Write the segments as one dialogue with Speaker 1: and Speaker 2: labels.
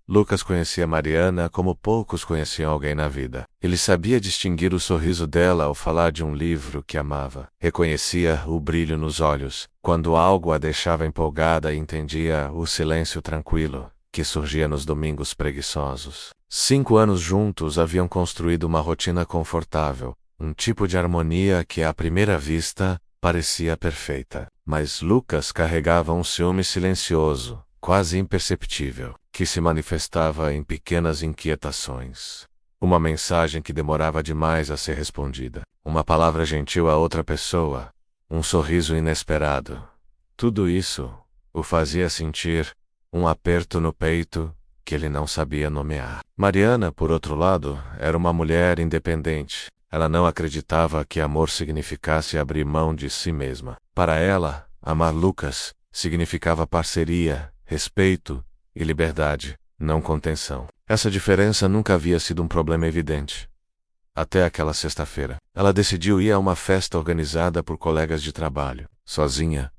Speaker 1: Lucas conhecia Mariana como poucos conheciam alguém na vida. Ele sabia distinguir o sorriso dela ao falar de um livro que amava. Reconhecia o brilho nos olhos, quando algo a deixava empolgada e entendia o silêncio tranquilo que surgia nos domingos preguiçosos. 5 anos juntos haviam construído uma rotina confortável, um tipo de harmonia que à primeira vista parecia perfeita. Mas Lucas carregava um ciúme silencioso, quase imperceptível, que se manifestava em pequenas inquietações. Uma mensagem que demorava demais a ser respondida, uma palavra gentil a outra pessoa, um sorriso inesperado. Tudo isso o fazia sentir um aperto no peito que ele não sabia nomear. Mariana, por outro lado, era uma mulher independente. Ela não acreditava que amor significasse abrir mão de si mesma. Para ela, amar Lucas significava parceria, respeito e liberdade, não contenção. Essa diferença nunca havia sido um problema evidente. Até aquela sexta-feira. Ela decidiu ir a uma festa organizada por colegas de trabalho, sozinha,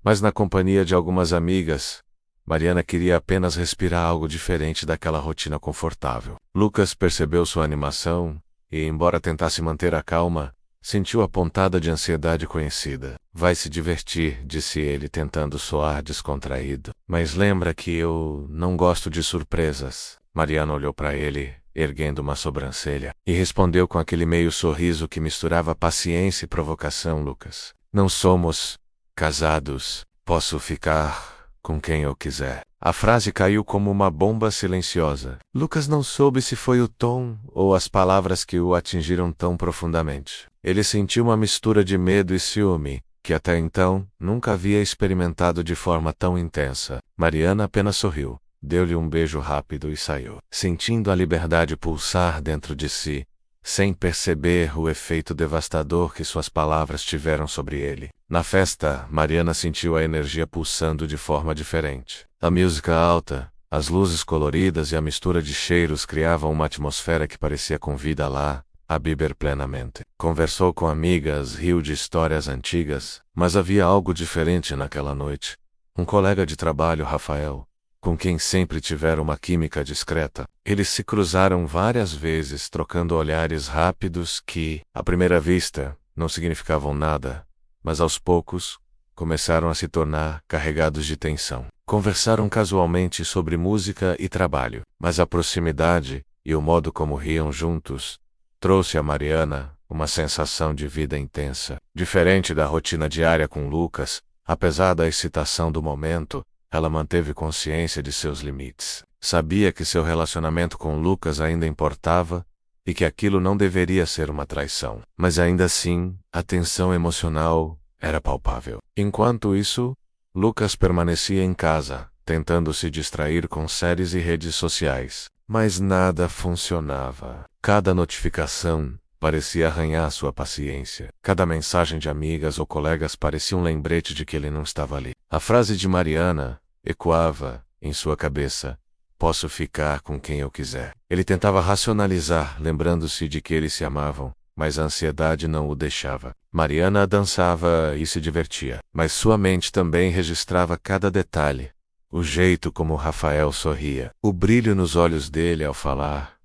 Speaker 1: mas na companhia de algumas amigas. Mariana queria apenas respirar algo diferente daquela rotina confortável. Lucas percebeu sua animação e, embora tentasse manter a calma, sentiu a pontada de ansiedade conhecida. Vai se divertir, disse ele, tentando soar descontraído. Mas lembra que eu não gosto de surpresas. Mariana olhou para ele, erguendo uma sobrancelha, e respondeu com aquele meio sorriso que misturava paciência e provocação. Lucas, não somos casados. Posso ficar com quem eu quiser. A frase caiu como uma bomba silenciosa. Lucas não soube se foi o tom ou as palavras que o atingiram tão profundamente. Ele sentiu uma mistura de medo e ciúme, que até então nunca havia experimentado de forma tão intensa. Mariana apenas sorriu, deu-lhe um beijo rápido e saiu, sentindo a liberdade pulsar dentro de si, sem perceber o efeito devastador que suas palavras tiveram sobre ele. Na festa, Mariana sentiu a energia pulsando de forma diferente. A música alta, as luzes coloridas e a mistura de cheiros criavam uma atmosfera que parecia com vida lá, a beber plenamente. Conversou com amigas, riu de histórias antigas, mas havia algo diferente naquela noite. Um colega de trabalho, Rafael, com quem sempre tiveram uma química discreta. Eles se cruzaram várias vezes, trocando olhares rápidos que, à primeira vista, não significavam nada, mas aos poucos, começaram a se tornar carregados de tensão. Conversaram casualmente sobre música e trabalho, mas a proximidade e o modo como riam juntos trouxe a Mariana uma sensação de vida intensa. Diferente da rotina diária com Lucas, apesar da excitação do momento, ela manteve consciência de seus limites. Sabia que seu relacionamento com Lucas ainda importava e que aquilo não deveria ser uma traição. Mas ainda assim, a tensão emocional era palpável. Enquanto isso, Lucas permanecia em casa, tentando se distrair com séries e redes sociais. Mas nada funcionava. Cada notificação parecia arranhar sua paciência. Cada mensagem de amigas ou colegas parecia um lembrete de que ele não estava ali. A frase de Mariana ecoava em sua cabeça: posso ficar com quem eu quiser. Ele tentava racionalizar, lembrando-se de que eles se amavam, mas a ansiedade não o deixava. Mariana dançava e se divertia, mas sua mente também registrava cada detalhe. O jeito como Rafael sorria, o brilho nos olhos dele ao falar,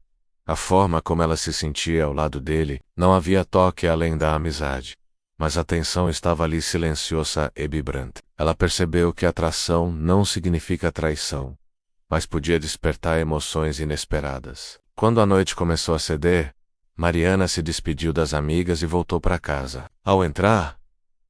Speaker 1: a forma como ela se sentia ao lado dele. Não havia toque além da amizade, mas a tensão estava ali silenciosa e vibrante. Ela percebeu que atração não significa traição, mas podia despertar emoções inesperadas. Quando a noite começou a ceder, Mariana se despediu das amigas e voltou para casa. Ao entrar,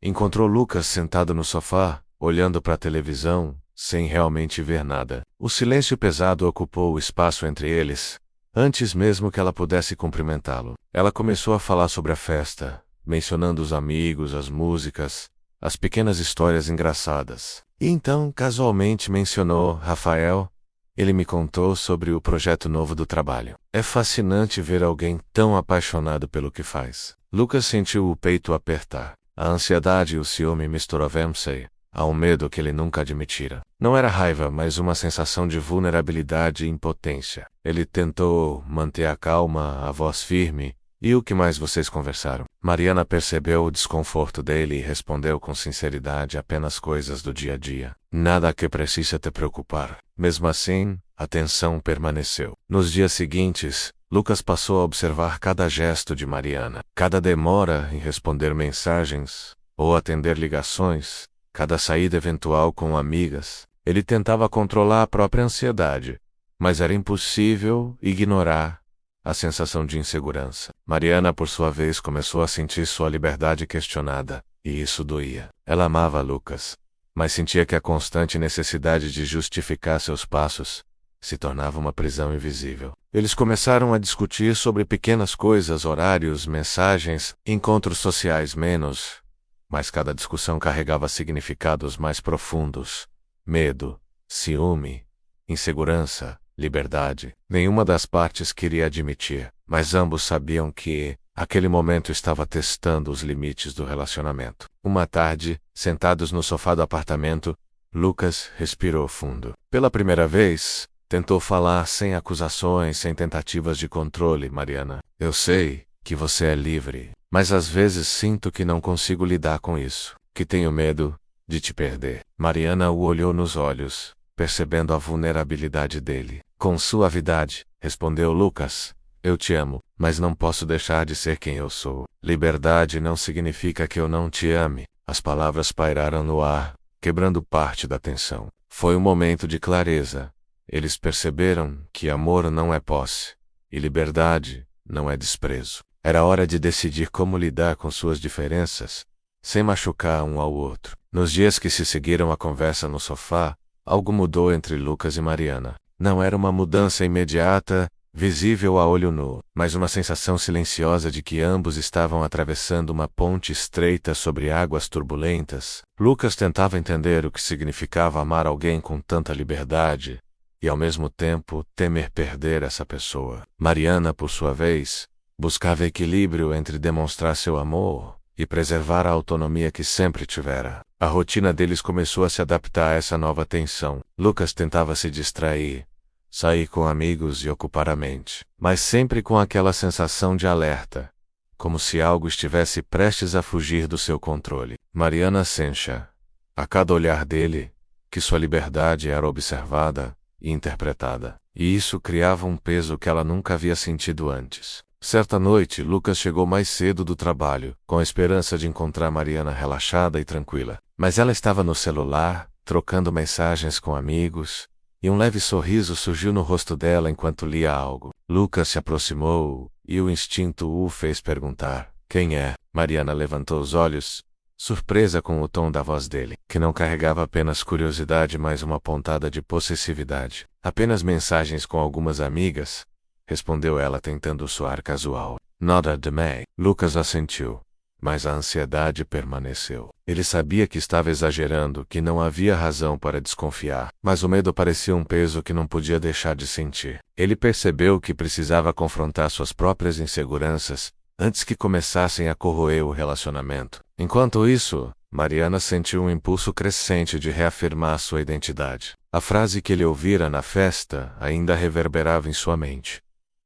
Speaker 1: encontrou Lucas sentado no sofá, olhando para a televisão, sem realmente ver nada. O silêncio pesado ocupou o espaço entre eles, antes mesmo que ela pudesse cumprimentá-lo. Ela começou a falar sobre a festa, mencionando os amigos, as músicas, as pequenas histórias engraçadas. E então, casualmente, mencionou Rafael. Ele me contou sobre o projeto novo do trabalho. É fascinante ver alguém tão apaixonado pelo que faz. Lucas sentiu o peito apertar. A ansiedade e o ciúme misturavam-se a um medo que ele nunca admitira. Não era raiva, mas uma sensação de vulnerabilidade e impotência. Ele tentou manter a calma, a voz firme, E o que mais vocês conversaram? Mariana percebeu o desconforto dele e respondeu com sinceridade apenas coisas do dia a dia. Nada que precisa te preocupar. Mesmo assim, a tensão permaneceu. Nos dias seguintes, Lucas passou a observar cada gesto de Mariana, cada demora em responder mensagens ou atender ligações, cada saída eventual com amigas. Ele tentava controlar a própria ansiedade, mas era impossível ignorar a sensação de insegurança. Mariana, por sua vez, começou a sentir sua liberdade questionada, e isso doía. Ela amava Lucas, mas sentia que a constante necessidade de justificar seus passos se tornava uma prisão invisível. Eles começaram a discutir sobre pequenas coisas, horários, mensagens, encontros sociais menos, mas cada discussão carregava significados mais profundos: medo, ciúme, insegurança, liberdade. Nenhuma das partes queria admitir, mas ambos sabiam que aquele momento estava testando os limites do relacionamento. Uma tarde, sentados no sofá do apartamento, Lucas respirou fundo. Pela primeira vez, tentou falar sem acusações, sem tentativas de controle. Mariana, eu sei que você é livre, mas às vezes sinto que não consigo lidar com isso, que tenho medo de te perder. Mariana o olhou nos olhos, percebendo a vulnerabilidade dele. Com suavidade, respondeu Lucas: eu te amo, mas não posso deixar de ser quem eu sou. Liberdade não significa que eu não te ame. As palavras pairaram no ar, quebrando parte da tensão. Foi um momento de clareza. Eles perceberam que amor não é posse, e liberdade não é desprezo. Era hora de decidir como lidar com suas diferenças, sem machucar um ao outro. Nos dias que se seguiram à conversa no sofá, algo mudou entre Lucas e Mariana. Não era uma mudança imediata, visível a olho nu, mas uma sensação silenciosa de que ambos estavam atravessando uma ponte estreita sobre águas turbulentas. Lucas tentava entender o que significava amar alguém com tanta liberdade e, ao mesmo tempo, temer perder essa pessoa. Mariana, por sua vez, buscava equilíbrio entre demonstrar seu amor e preservar a autonomia que sempre tivera. A rotina deles começou a se adaptar a essa nova tensão. Lucas tentava se distrair, sair com amigos e ocupar a mente, mas sempre com aquela sensação de alerta, como se algo estivesse prestes a fugir do seu controle. Mariana sentia, a cada olhar dele, que sua liberdade era observada e interpretada, e isso criava um peso que ela nunca havia sentido antes. Certa noite, Lucas chegou mais cedo do trabalho, com a esperança de encontrar Mariana relaxada e tranquila. Mas ela estava no celular, trocando mensagens com amigos, e um leve sorriso surgiu no rosto dela enquanto lia algo. Lucas se aproximou, e o instinto o fez perguntar: quem é? Mariana levantou os olhos, surpresa com o tom da voz dele, que não carregava apenas curiosidade, mas uma pontada de possessividade. Apenas mensagens com algumas amigas, respondeu ela tentando soar casual. Nada demais. Lucas assentiu, mas a ansiedade permaneceu. Ele sabia que estava exagerando, que não havia razão para desconfiar, mas o medo parecia um peso que não podia deixar de sentir. Ele percebeu que precisava confrontar suas próprias inseguranças antes que começassem a corroer o relacionamento. Enquanto isso, Mariana sentiu um impulso crescente de reafirmar sua identidade. A frase que ele ouvira na festa ainda reverberava em sua mente: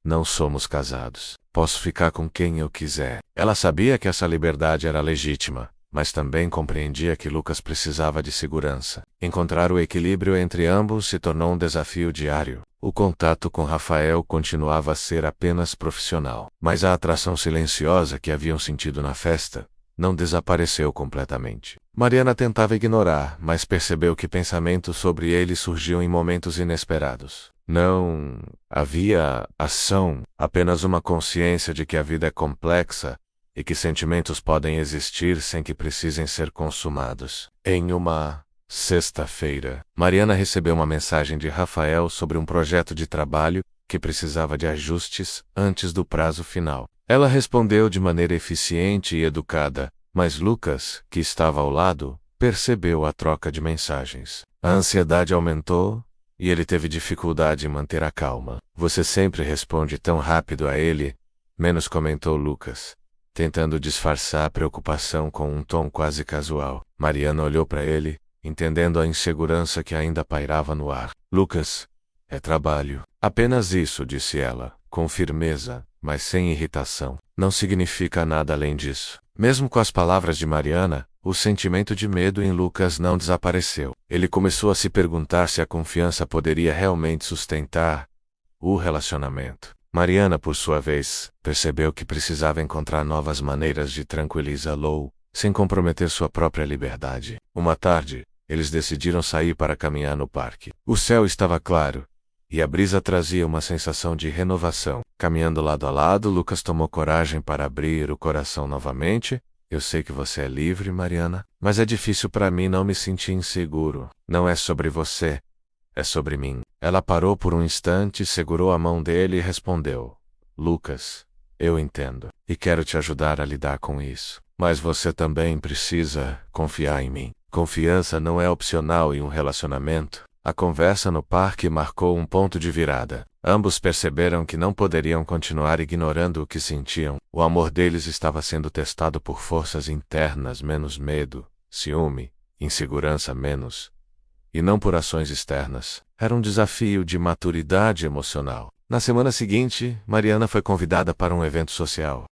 Speaker 1: não somos casados. Posso ficar com quem eu quiser. Ela sabia que essa liberdade era legítima, mas também compreendia que Lucas precisava de segurança. Encontrar o equilíbrio entre ambos se tornou um desafio diário. O contato com Rafael continuava a ser apenas profissional, mas a atração silenciosa que haviam sentido na festa não desapareceu completamente. Mariana tentava ignorar, mas percebeu que pensamentos sobre ele surgiam em momentos inesperados. Não havia ação, apenas uma consciência de que a vida é complexa e que sentimentos podem existir sem que precisem ser consumados. Em uma sexta-feira, Mariana recebeu uma mensagem de Rafael sobre um projeto de trabalho que precisava de ajustes antes do prazo final. Ela respondeu de maneira eficiente e educada, mas Lucas, que estava ao lado, percebeu a troca de mensagens. A ansiedade aumentou e ele teve dificuldade em manter a calma. Você sempre responde tão rápido a ele, menos comentou Lucas, tentando disfarçar a preocupação com um tom quase casual. Mariana olhou para ele, entendendo a insegurança que ainda pairava no ar. Lucas, é trabalho. Apenas isso, disse ela, com firmeza, mas sem irritação. Não significa nada além disso. Mesmo com as palavras de Mariana, o sentimento de medo em Lucas não desapareceu. Ele começou a se perguntar se a confiança poderia realmente sustentar o relacionamento. Mariana, por sua vez, percebeu que precisava encontrar novas maneiras de tranquilizá-lo, sem comprometer sua própria liberdade. Uma tarde, eles decidiram sair para caminhar no parque. O céu estava claro, e a brisa trazia uma sensação de renovação. Caminhando lado a lado, Lucas tomou coragem para abrir o coração novamente. Eu sei que você é livre, Mariana, mas é difícil para mim não me sentir inseguro. Não é sobre você, é sobre mim. Ela parou por um instante, segurou a mão dele e respondeu: Lucas, eu entendo, e quero te ajudar a lidar com isso. Mas você também precisa confiar em mim. Confiança não é opcional em um relacionamento. A conversa no parque marcou um ponto de virada. Ambos perceberam que não poderiam continuar ignorando o que sentiam. O amor deles estava sendo testado por forças internas, menos medo, ciúme, insegurança menos, e não por ações externas. Era um desafio de maturidade emocional. Na semana seguinte, Mariana foi convidada para um evento social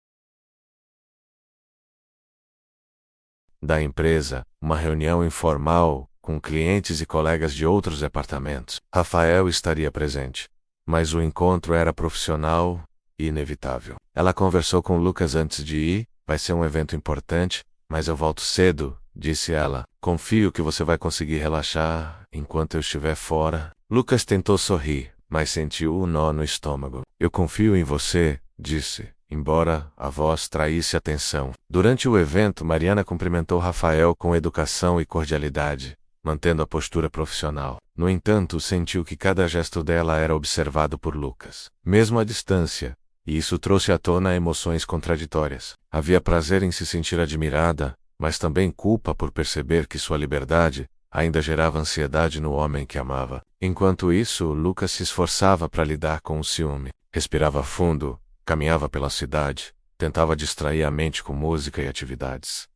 Speaker 1: da empresa, uma reunião informal, com clientes e colegas de outros departamentos. Rafael estaria presente, mas o encontro era profissional e inevitável. Ela conversou com Lucas antes de ir. Vai ser um evento importante, mas eu volto cedo, disse ela. Confio que você vai conseguir relaxar enquanto eu estiver fora. Lucas tentou sorrir, mas sentiu um nó no estômago. Eu confio em você, disse, embora a voz traísse a tensão. Durante o evento, Mariana cumprimentou Rafael com educação e cordialidade, mantendo a postura profissional. No entanto, sentiu que cada gesto dela era observado por Lucas, mesmo à distância, e isso trouxe à tona emoções contraditórias. Havia prazer em se sentir admirada, mas também culpa por perceber que sua liberdade ainda gerava ansiedade no homem que amava. Enquanto isso, Lucas se esforçava para lidar com o ciúme. Respirava fundo, caminhava pela cidade, tentava distrair a mente com música e atividades.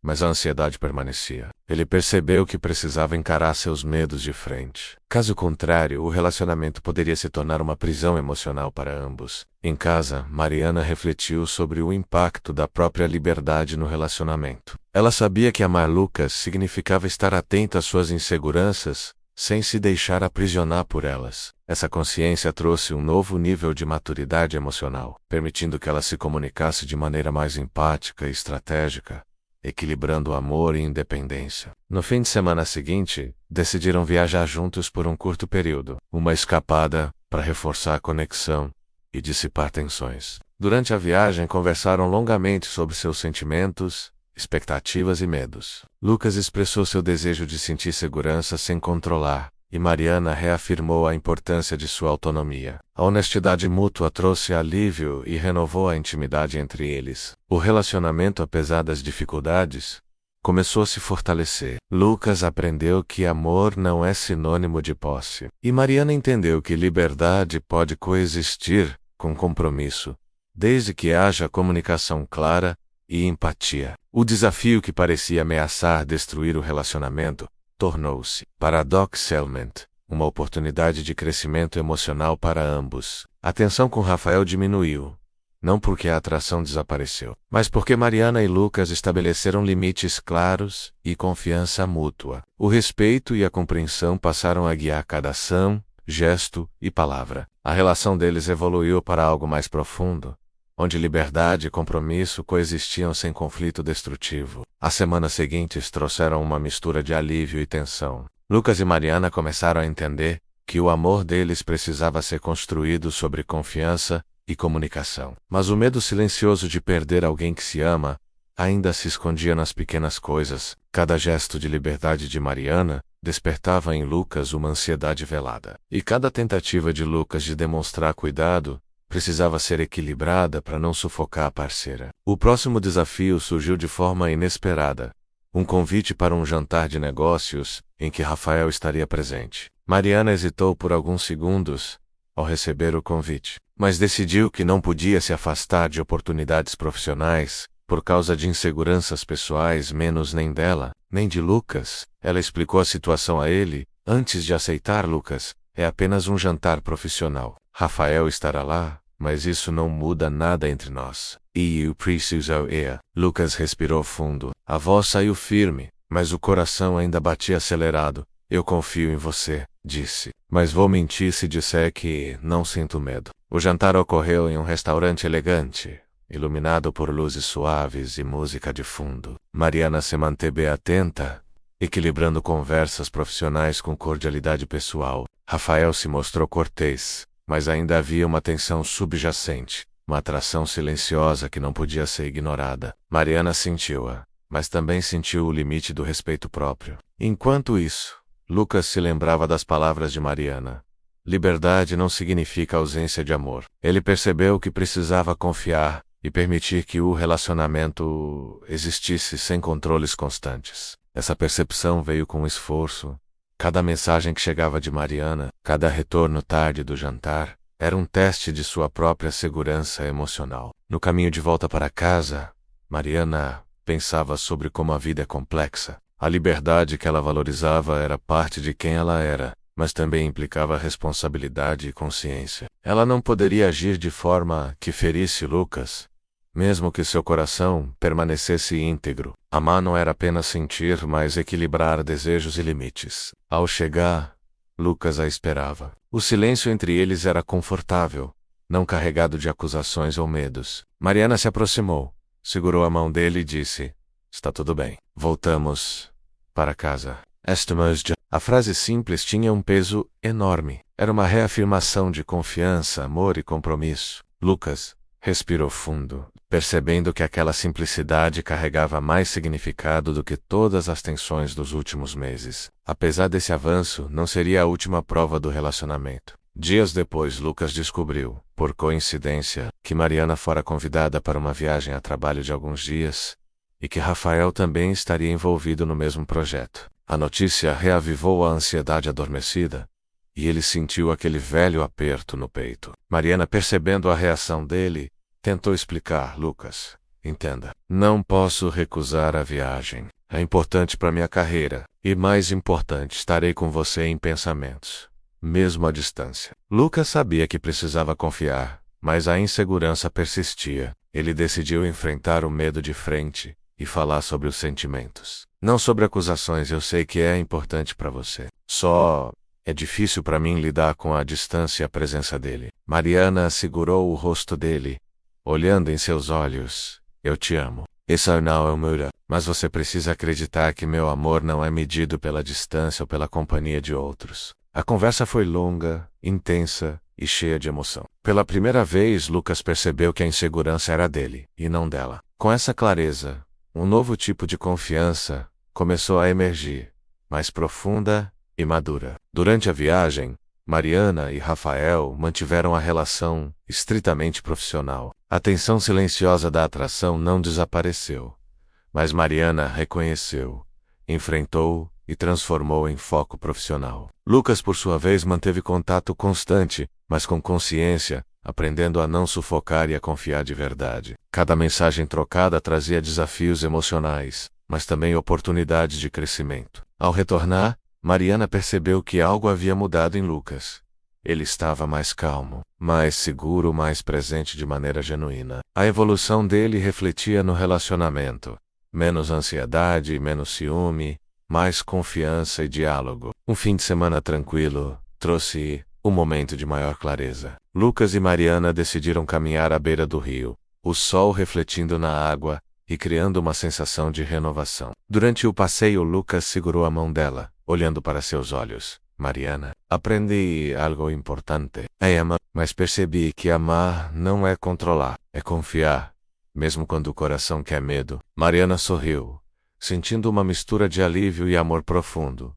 Speaker 1: Mas a ansiedade permanecia. Ele percebeu que precisava encarar seus medos de frente. Caso contrário, o relacionamento poderia se tornar uma prisão emocional para ambos. Em casa, Mariana refletiu sobre o impacto da própria liberdade no relacionamento. Ela sabia que amar Lucas significava estar atenta às suas inseguranças, sem se deixar aprisionar por elas. Essa consciência trouxe um novo nível de maturidade emocional, permitindo que ela se comunicasse de maneira mais empática e estratégica, equilibrando amor e independência. No fim de semana seguinte, decidiram viajar juntos por um curto período, uma escapada para reforçar a conexão e dissipar tensões. Durante a viagem, conversaram longamente sobre seus sentimentos, expectativas e medos. Lucas expressou seu desejo de sentir segurança sem controlar, e Mariana reafirmou a importância de sua autonomia. A honestidade mútua trouxe alívio e renovou a intimidade entre eles. O relacionamento, apesar das dificuldades, começou a se fortalecer. Lucas aprendeu que amor não é sinônimo de posse. E Mariana entendeu que liberdade pode coexistir com compromisso, desde que haja comunicação clara e empatia. O desafio que parecia ameaçar destruir o relacionamento tornou-se, paradoxalmente, uma oportunidade de crescimento emocional para ambos. A tensão com Rafael diminuiu, não porque a atração desapareceu, mas porque Mariana e Lucas estabeleceram limites claros e confiança mútua. O respeito e a compreensão passaram a guiar cada ação, gesto e palavra. A relação deles evoluiu para algo mais profundo, onde liberdade e compromisso coexistiam sem conflito destrutivo. As semanas seguintes trouxeram uma mistura de alívio e tensão. Lucas e Mariana começaram a entender que o amor deles precisava ser construído sobre confiança e comunicação. Mas o medo silencioso de perder alguém que se ama ainda se escondia nas pequenas coisas. Cada gesto de liberdade de Mariana despertava em Lucas uma ansiedade velada. E cada tentativa de Lucas de demonstrar cuidado precisava ser equilibrada para não sufocar a parceira. O próximo desafio surgiu de forma inesperada. Um convite para um jantar de negócios, em que Rafael estaria presente. Mariana hesitou por alguns segundos ao receber o convite, mas decidiu que não podia se afastar de oportunidades profissionais por causa de inseguranças pessoais, menos nem dela, nem de Lucas. Ela explicou a situação a ele, antes de aceitar. Lucas, é apenas um jantar profissional. Rafael estará lá, mas isso não muda nada entre nós. E eu preciso ir. Lucas respirou fundo. A voz saiu firme, mas o coração ainda batia acelerado. Eu confio em você, disse. Mas vou mentir se disser que não sinto medo. O jantar ocorreu em um restaurante elegante, iluminado por luzes suaves e música de fundo. Mariana se manteve atenta, equilibrando conversas profissionais com cordialidade pessoal. Rafael se mostrou cortês, mas ainda havia uma tensão subjacente, uma atração silenciosa que não podia ser ignorada. Mariana sentiu-a, mas também sentiu o limite do respeito próprio. Enquanto isso, Lucas se lembrava das palavras de Mariana. Liberdade não significa ausência de amor. Ele percebeu que precisava confiar e permitir que o relacionamento existisse sem controles constantes. Essa percepção veio com esforço. Cada mensagem que chegava de Mariana, cada retorno tarde do jantar, era um teste de sua própria segurança emocional. No caminho de volta para casa, Mariana pensava sobre como a vida é complexa. A liberdade que ela valorizava era parte de quem ela era, mas também implicava responsabilidade e consciência. Ela não poderia agir de forma que ferisse Lucas, mesmo que seu coração permanecesse íntegro. Amar não era apenas sentir, mas equilibrar desejos e limites. Ao chegar, Lucas a esperava. O silêncio entre eles era confortável, não carregado de acusações ou medos. Mariana se aproximou, segurou a mão dele e disse: "Está tudo bem. Voltamos para casa." A frase simples tinha um peso enorme. Era uma reafirmação de confiança, amor e compromisso. Lucas respirou fundo, percebendo que aquela simplicidade carregava mais significado do que todas as tensões dos últimos meses. Apesar desse avanço, não seria a última prova do relacionamento. Dias depois, Lucas descobriu, por coincidência, que Mariana fora convidada para uma viagem a trabalho de alguns dias e que Rafael também estaria envolvido no mesmo projeto. A notícia reavivou a ansiedade adormecida, e ele sentiu aquele velho aperto no peito. Mariana, percebendo a reação dele, tentou explicar: "Lucas, entenda, não posso recusar a viagem. É importante para minha carreira, e mais importante, estarei com você em pensamentos, mesmo à distância." Lucas sabia que precisava confiar, mas a insegurança persistia. Ele decidiu enfrentar o medo de frente e falar sobre os sentimentos. "Não sobre acusações, eu sei que é importante para você. Só é difícil para mim lidar com a distância e a presença dele." Mariana segurou o rosto dele, olhando em seus olhos. "Eu te amo. Isso não é muda, mas você precisa acreditar que meu amor não é medido pela distância ou pela companhia de outros." A conversa foi longa, intensa e cheia de emoção. Pela primeira vez, Lucas percebeu que a insegurança era dele, e não dela. Com essa clareza, um novo tipo de confiança começou a emergir, mais profunda e madura. Durante a viagem, Mariana e Rafael mantiveram a relação estritamente profissional. A tensão silenciosa da atração não desapareceu, mas Mariana reconheceu, enfrentou e transformou em foco profissional. Lucas, por sua vez, manteve contato constante, mas com consciência, aprendendo a não sufocar e a confiar de verdade. Cada mensagem trocada trazia desafios emocionais, mas também oportunidades de crescimento. Ao retornar, Mariana percebeu que algo havia mudado em Lucas. Ele estava mais calmo, mais seguro, mais presente de maneira genuína. A evolução dele refletia no relacionamento. Menos ansiedade, menos ciúme, mais confiança e diálogo. Um fim de semana tranquilo trouxe um momento de maior clareza. Lucas e Mariana decidiram caminhar à beira do rio, o sol refletindo na água e criando uma sensação de renovação. Durante o passeio, Lucas segurou a mão dela, olhando para seus olhos. "Mariana, aprendi algo importante. Amar, mas percebi que amar não é controlar, é confiar, mesmo quando o coração quer medo." Mariana sorriu, sentindo uma mistura de alívio e amor profundo.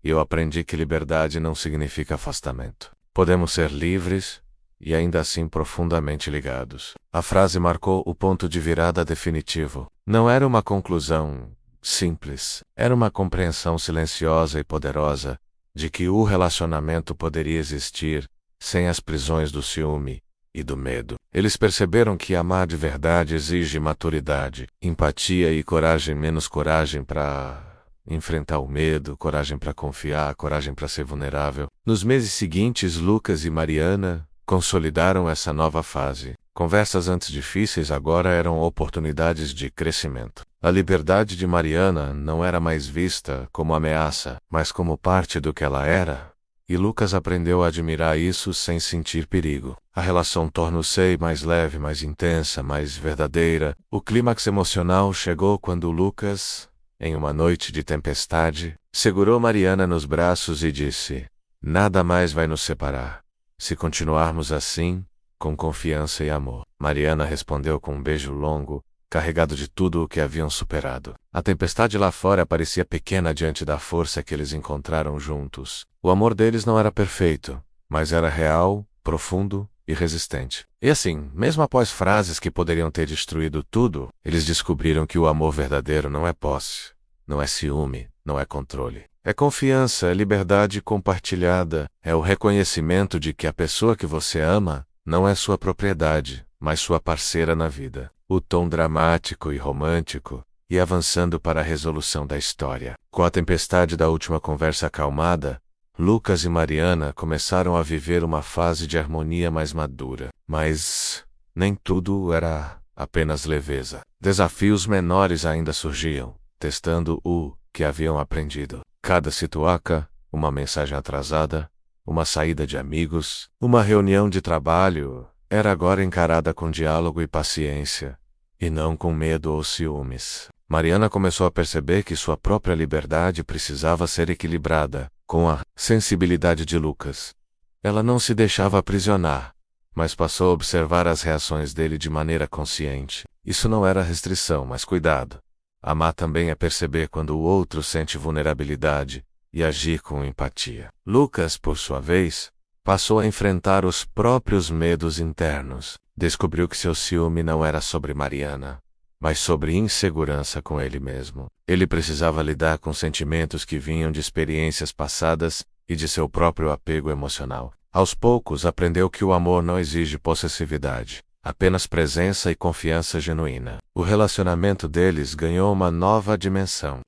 Speaker 1: "E eu aprendi que liberdade não significa afastamento. Podemos ser livres e ainda assim profundamente ligados." A frase marcou o ponto de virada definitivo. Não era uma conclusão simples, era uma compreensão silenciosa e poderosa de que o relacionamento poderia existir sem as prisões do ciúme e do medo. Eles perceberam que amar de verdade exige maturidade, empatia e coragem, menos coragem para enfrentar o medo, coragem para confiar, coragem para ser vulnerável. Nos meses seguintes, Lucas e Mariana consolidaram essa nova fase. Conversas antes difíceis agora eram oportunidades de crescimento. A liberdade de Mariana não era mais vista como ameaça, mas como parte do que ela era. E Lucas aprendeu a admirar isso sem sentir perigo. A relação tornou-se mais leve, mais intensa, mais verdadeira. O clímax emocional chegou quando Lucas, em uma noite de tempestade, segurou Mariana nos braços e disse: "Nada mais vai nos separar. Se continuarmos assim, com confiança e amor." Mariana respondeu com um beijo longo, carregado de tudo o que haviam superado. A tempestade lá fora parecia pequena diante da força que eles encontraram juntos. O amor deles não era perfeito, mas era real, profundo e resistente. E assim, mesmo após frases que poderiam ter destruído tudo, eles descobriram que o amor verdadeiro não é posse, não é ciúme, não é controle. É confiança, é liberdade compartilhada, é o reconhecimento de que a pessoa que você ama não é sua propriedade, mas sua parceira na vida. O tom dramático e romântico, e avançando para a resolução da história. Com a tempestade da última conversa acalmada, Lucas e Mariana começaram a viver uma fase de harmonia mais madura. Mas nem tudo era apenas leveza. Desafios menores ainda surgiam, testando o que haviam aprendido. Cada situaca, uma mensagem atrasada, uma saída de amigos, uma reunião de trabalho, era agora encarada com diálogo e paciência, e não com medo ou ciúmes. Mariana começou a perceber que sua própria liberdade precisava ser equilibrada com a sensibilidade de Lucas. Ela não se deixava aprisionar, mas passou a observar as reações dele de maneira consciente. Isso não era restrição, mas cuidado. Amar também é perceber quando o outro sente vulnerabilidade e agir com empatia. Lucas, por sua vez, passou a enfrentar os próprios medos internos. Descobriu que seu ciúme não era sobre Mariana, mas sobre insegurança com ele mesmo. Ele precisava lidar com sentimentos que vinham de experiências passadas e de seu próprio apego emocional. Aos poucos, aprendeu que o amor não exige possessividade, apenas presença e confiança genuína. O relacionamento deles ganhou uma nova dimensão.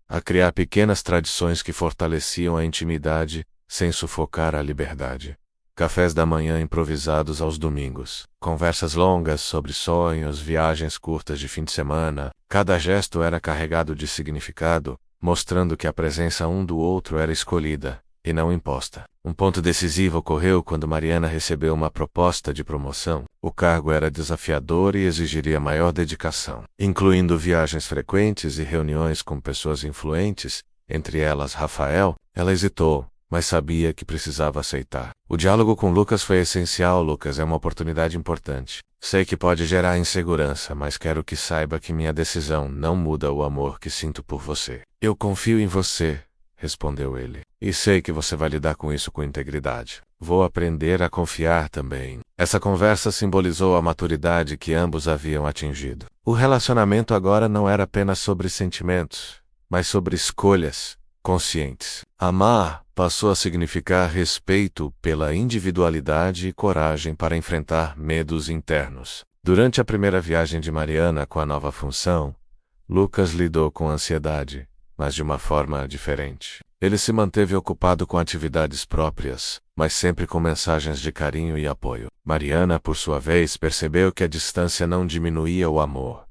Speaker 1: A criar pequenas tradições que fortaleciam a intimidade, sem sufocar a liberdade. Cafés da manhã improvisados aos domingos. Conversas longas sobre sonhos, viagens curtas de fim de semana. Cada gesto era carregado de significado, mostrando que a presença um do outro era escolhida, e não imposta. Um ponto decisivo ocorreu quando Mariana recebeu uma proposta de promoção. O cargo era desafiador e exigiria maior dedicação, incluindo viagens frequentes e reuniões com pessoas influentes, entre elas Rafael. Ela hesitou, mas sabia que precisava aceitar. O diálogo com Lucas foi essencial. Lucas, é uma oportunidade importante. Sei que pode gerar insegurança, mas quero que saiba que minha decisão não muda o amor que sinto por você. Eu confio em você, respondeu ele. E sei que você vai lidar com isso com integridade. Vou aprender a confiar também. Essa conversa simbolizou a maturidade que ambos haviam atingido. O relacionamento agora não era apenas sobre sentimentos, mas sobre escolhas conscientes. Amar passou a significar respeito pela individualidade e coragem para enfrentar medos internos. Durante a primeira viagem de Mariana com a nova função, Lucas lidou com ansiedade, mas de uma forma diferente. Ele se manteve ocupado com atividades próprias, mas sempre com mensagens de carinho e apoio. Mariana, por sua vez, percebeu que a distância não diminuía o amor,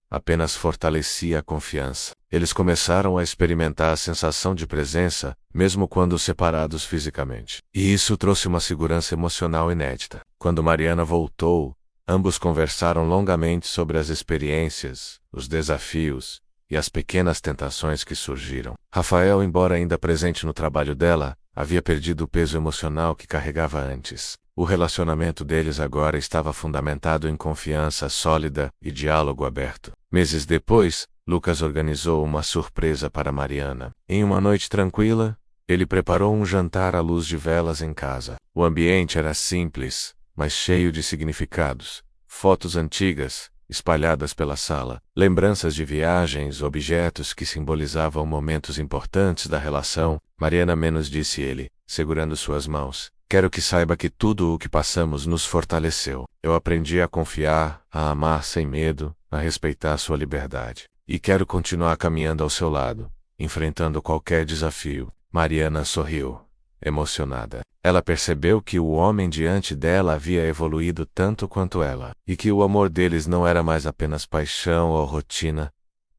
Speaker 1: apenas fortalecia a confiança. Eles começaram a experimentar a sensação de presença, mesmo quando separados fisicamente. E isso trouxe uma segurança emocional inédita. Quando Mariana voltou, ambos conversaram longamente sobre as experiências, os desafios e as pequenas tentações que surgiram. Rafael, embora ainda presente no trabalho dela, havia perdido o peso emocional que carregava antes. O relacionamento deles agora estava fundamentado em confiança sólida e diálogo aberto. Meses depois, Lucas organizou uma surpresa para Mariana. Em uma noite tranquila, ele preparou um jantar à luz de velas em casa. O ambiente era simples, mas cheio de significados. Fotos antigas, espalhadas pela sala, lembranças de viagens, objetos que simbolizavam momentos importantes da relação. Mariana menos, disse ele, segurando suas mãos. Quero que saiba que tudo o que passamos nos fortaleceu. Eu aprendi a confiar, a amar sem medo, a respeitar sua liberdade. E quero continuar caminhando ao seu lado, enfrentando qualquer desafio. Mariana sorriu, emocionada. Ela percebeu que o homem diante dela havia evoluído tanto quanto ela, e que o amor deles não era mais apenas paixão ou rotina,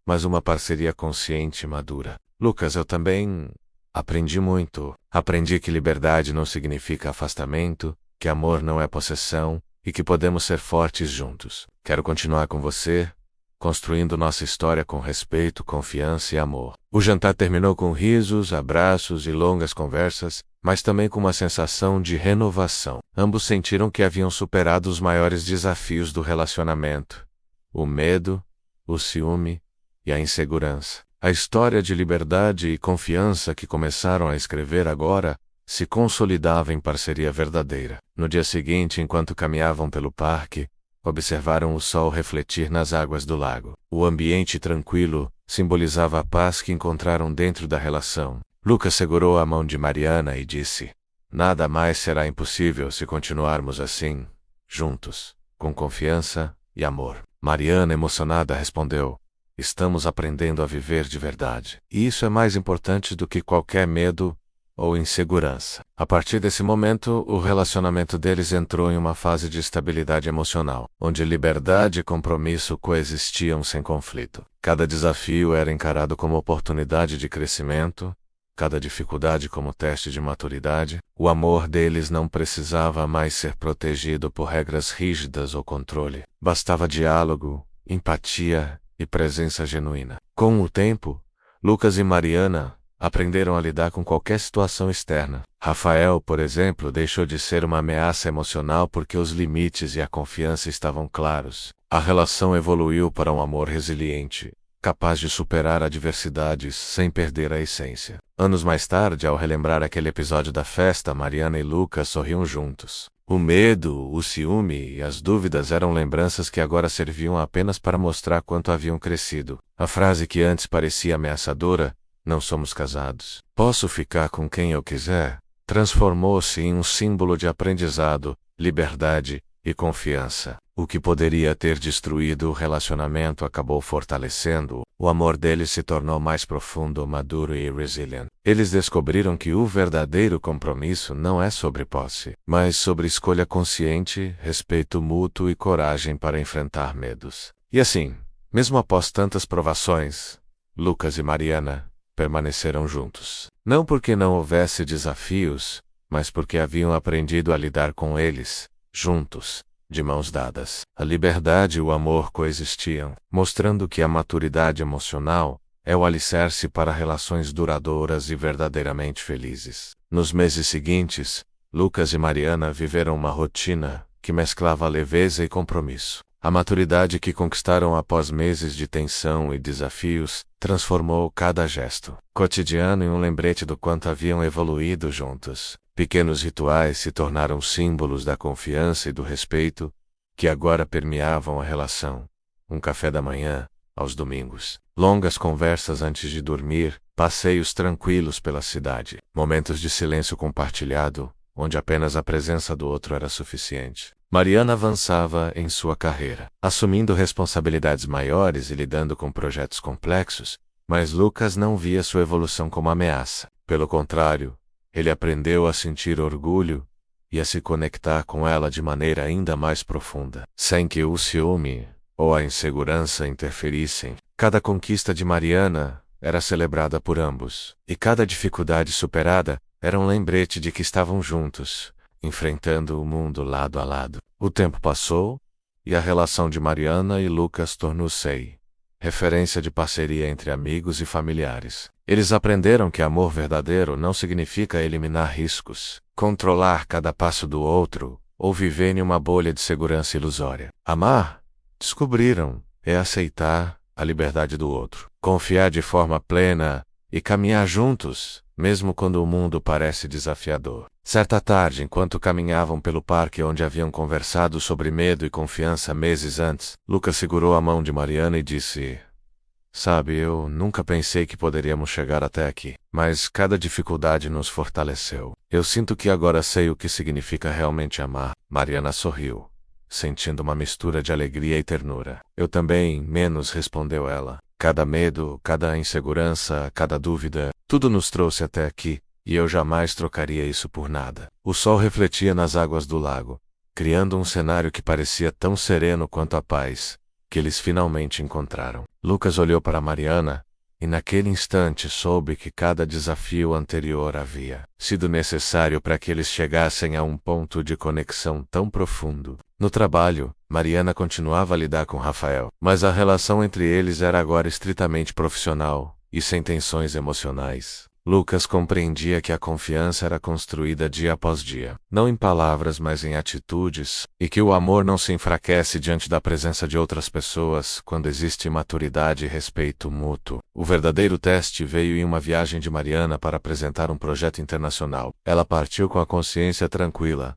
Speaker 1: mas uma parceria consciente e madura. Lucas, eu também aprendi muito. Aprendi que liberdade não significa afastamento, que amor não é possessão, e que podemos ser fortes juntos. Quero continuar com você, construindo nossa história com respeito, confiança e amor. O jantar terminou com risos, abraços e longas conversas, mas também com uma sensação de renovação. Ambos sentiram que haviam superado os maiores desafios do relacionamento: o medo, o ciúme e a insegurança. A história de liberdade e confiança que começaram a escrever agora se consolidava em parceria verdadeira. No dia seguinte, enquanto caminhavam pelo parque, observaram o sol refletir nas águas do lago. O ambiente tranquilo simbolizava a paz que encontraram dentro da relação. Lucas segurou a mão de Mariana e disse: "Nada mais será impossível se continuarmos assim, juntos, com confiança e amor." Mariana, emocionada, respondeu: "Estamos aprendendo a viver de verdade. E isso é mais importante do que qualquer medo ou insegurança." A partir desse momento, o relacionamento deles entrou em uma fase de estabilidade emocional, onde liberdade e compromisso coexistiam sem conflito. Cada desafio era encarado como oportunidade de crescimento, cada dificuldade como teste de maturidade. O amor deles não precisava mais ser protegido por regras rígidas ou controle. Bastava diálogo, empatia e presença genuína. Com o tempo, Lucas e Mariana aprenderam a lidar com qualquer situação externa. Rafael, por exemplo, deixou de ser uma ameaça emocional porque os limites e a confiança estavam claros. A relação evoluiu para um amor resiliente, capaz de superar adversidades sem perder a essência. Anos mais tarde, ao relembrar aquele episódio da festa, Mariana e Lucas sorriam juntos. O medo, o ciúme e as dúvidas eram lembranças que agora serviam apenas para mostrar quanto haviam crescido. A frase que antes parecia ameaçadora, "Não somos casados, posso ficar com quem eu quiser", transformou-se em um símbolo de aprendizado, liberdade e confiança. O que poderia ter destruído o relacionamento acabou fortalecendo-o. O amor deles se tornou mais profundo, maduro e resilient. Eles descobriram que o verdadeiro compromisso não é sobre posse, mas sobre escolha consciente, respeito mútuo e coragem para enfrentar medos. E assim, mesmo após tantas provações, Lucas e Mariana permaneceram juntos. Não porque não houvesse desafios, mas porque haviam aprendido a lidar com eles, juntos, de mãos dadas. A liberdade e o amor coexistiam, mostrando que a maturidade emocional é o alicerce para relações duradouras e verdadeiramente felizes. Nos meses seguintes, Lucas e Mariana viveram uma rotina que mesclava leveza e compromisso. A maturidade que conquistaram após meses de tensão e desafios transformou cada gesto cotidiano em um lembrete do quanto haviam evoluído juntos. Pequenos rituais se tornaram símbolos da confiança e do respeito que agora permeavam a relação. Um café da manhã, aos domingos, longas conversas antes de dormir, passeios tranquilos pela cidade, momentos de silêncio compartilhado, onde apenas a presença do outro era suficiente. Mariana avançava em sua carreira, assumindo responsabilidades maiores e lidando com projetos complexos, mas Lucas não via sua evolução como ameaça. Pelo contrário, ele aprendeu a sentir orgulho e a se conectar com ela de maneira ainda mais profunda, sem que o ciúme ou a insegurança interferissem. Cada conquista de Mariana era celebrada por ambos, e cada dificuldade superada era um lembrete de que estavam juntos, enfrentando o mundo lado a lado. O tempo passou, e a relação de Mariana e Lucas tornou-se referência de parceria entre amigos e familiares. Eles aprenderam que amor verdadeiro não significa eliminar riscos, controlar cada passo do outro, ou viver em uma bolha de segurança ilusória. Amar, descobriram, é aceitar a liberdade do outro, confiar de forma plena e caminhar juntos, mesmo quando o mundo parece desafiador. Certa tarde, enquanto caminhavam pelo parque onde haviam conversado sobre medo e confiança meses antes, Lucas segurou a mão de Mariana e disse: "Sabe, eu nunca pensei que poderíamos chegar até aqui, mas cada dificuldade nos fortaleceu. Eu sinto que agora sei o que significa realmente amar." Mariana sorriu, sentindo uma mistura de alegria e ternura. "Eu também, menos", respondeu ela. "Cada medo, cada insegurança, cada dúvida, tudo nos trouxe até aqui, e eu jamais trocaria isso por nada. O sol refletia nas águas do lago, criando um cenário que parecia tão sereno quanto a paz que eles finalmente encontraram. Lucas olhou para Mariana, e naquele instante soube que cada desafio anterior havia sido necessário para que eles chegassem a um ponto de conexão tão profundo. No trabalho, Mariana continuava a lidar com Rafael, mas a relação entre eles era agora estritamente profissional e sem tensões emocionais. Lucas compreendia que a confiança era construída dia após dia, não em palavras, mas em atitudes, e que o amor não se enfraquece diante da presença de outras pessoas quando existe maturidade e respeito mútuo. O verdadeiro teste veio em uma viagem de Mariana para apresentar um projeto internacional. Ela partiu com a consciência tranquila,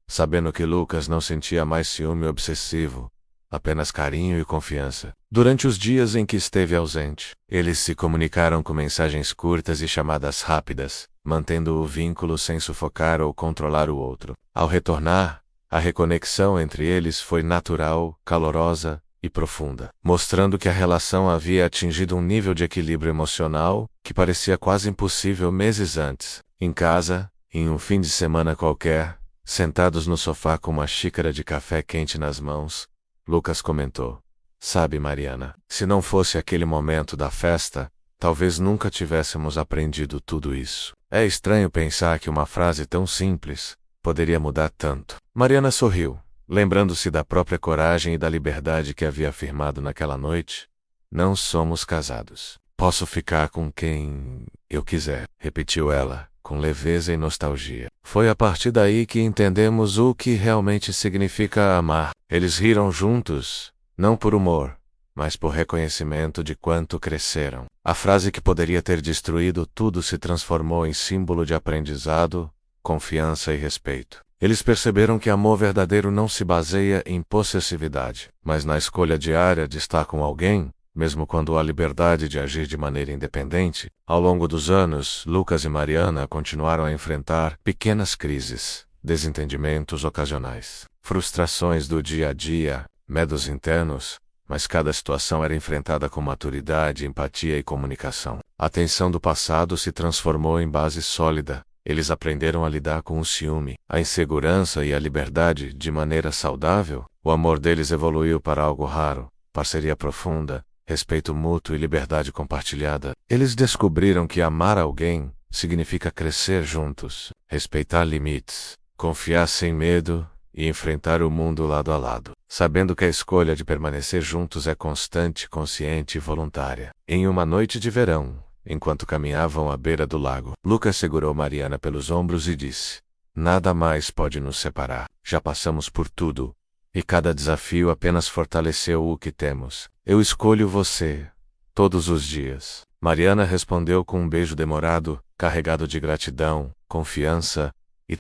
Speaker 1: sabendo que Lucas não sentia mais ciúme obsessivo, apenas carinho e confiança. Durante os dias em que esteve ausente, eles se comunicaram com mensagens curtas e chamadas rápidas, mantendo o vínculo sem sufocar ou controlar o outro. Ao retornar, a reconexão entre eles foi natural, calorosa e profunda, mostrando que a relação havia atingido um nível de equilíbrio emocional que parecia quase impossível meses antes. Em casa, em um fim de semana qualquer, sentados no sofá com uma xícara de café quente nas mãos, Lucas comentou: "Sabe, Mariana, se não fosse aquele momento da festa, talvez nunca tivéssemos aprendido tudo isso." É estranho pensar que uma frase tão simples poderia mudar tanto. Mariana sorriu, lembrando-se da própria coragem e da liberdade que havia afirmado naquela noite. "Não somos casados. Posso ficar com quem eu quiser", repetiu ela, com leveza e nostalgia. Foi a partir daí que entendemos o que realmente significa amar. Eles riram juntos, não por humor, mas por reconhecimento de quanto cresceram. A frase que poderia ter destruído tudo se transformou em símbolo de aprendizado, confiança e respeito. Eles perceberam que amor verdadeiro não se baseia em possessividade, mas na escolha diária de estar com alguém, mesmo quando há liberdade de agir de maneira independente. Ao longo dos anos, Lucas e Mariana continuaram a enfrentar pequenas crises, desentendimentos ocasionais, frustrações do dia a dia, medos internos, mas cada situação era enfrentada com maturidade, empatia e comunicação. A tensão do passado se transformou em base sólida. Eles aprenderam a lidar com o ciúme, a insegurança e a liberdade de maneira saudável. O amor deles evoluiu para algo raro, parceria profunda, respeito mútuo e liberdade compartilhada. Eles descobriram que amar alguém significa crescer juntos, respeitar limites, confiar sem medo e enfrentar o mundo lado a lado, sabendo que a escolha de permanecer juntos é constante, consciente e voluntária. Em uma noite de verão, enquanto caminhavam à beira do lago, Lucas segurou Mariana pelos ombros e disse: "Nada mais pode nos separar. Já passamos por tudo, e cada desafio apenas fortaleceu o que temos. Eu escolho você, todos os dias." Mariana respondeu com um beijo demorado, carregado de gratidão, confiança e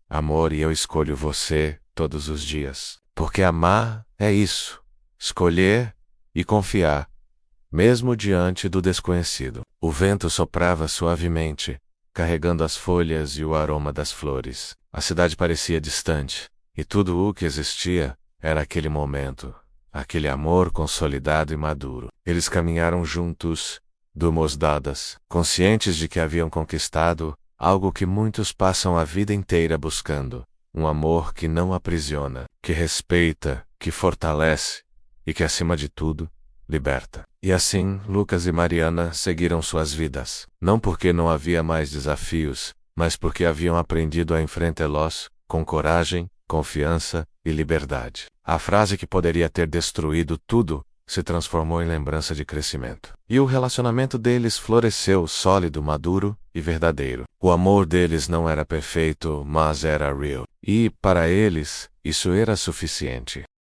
Speaker 1: amor. "E eu escolho você, todos os dias. Porque amar é isso, escolher e confiar, mesmo diante do desconhecido." O vento soprava suavemente, carregando as folhas e o aroma das flores. A cidade parecia distante, e tudo o que existia era aquele momento, aquele amor consolidado e maduro. Eles caminharam juntos, de mãos dadas, conscientes de que haviam conquistado algo que muitos passam a vida inteira buscando: um amor que não aprisiona, que respeita, que fortalece e que, acima de tudo, liberta. E assim, Lucas e Mariana seguiram suas vidas, não porque não havia mais desafios, mas porque haviam aprendido a enfrentá-los com coragem, confiança e liberdade. A frase que poderia ter destruído tudo se transformou em lembrança de crescimento. E o relacionamento deles floresceu sólido, maduro e verdadeiro. O amor deles não era perfeito, mas era real. E, para eles, isso era suficiente.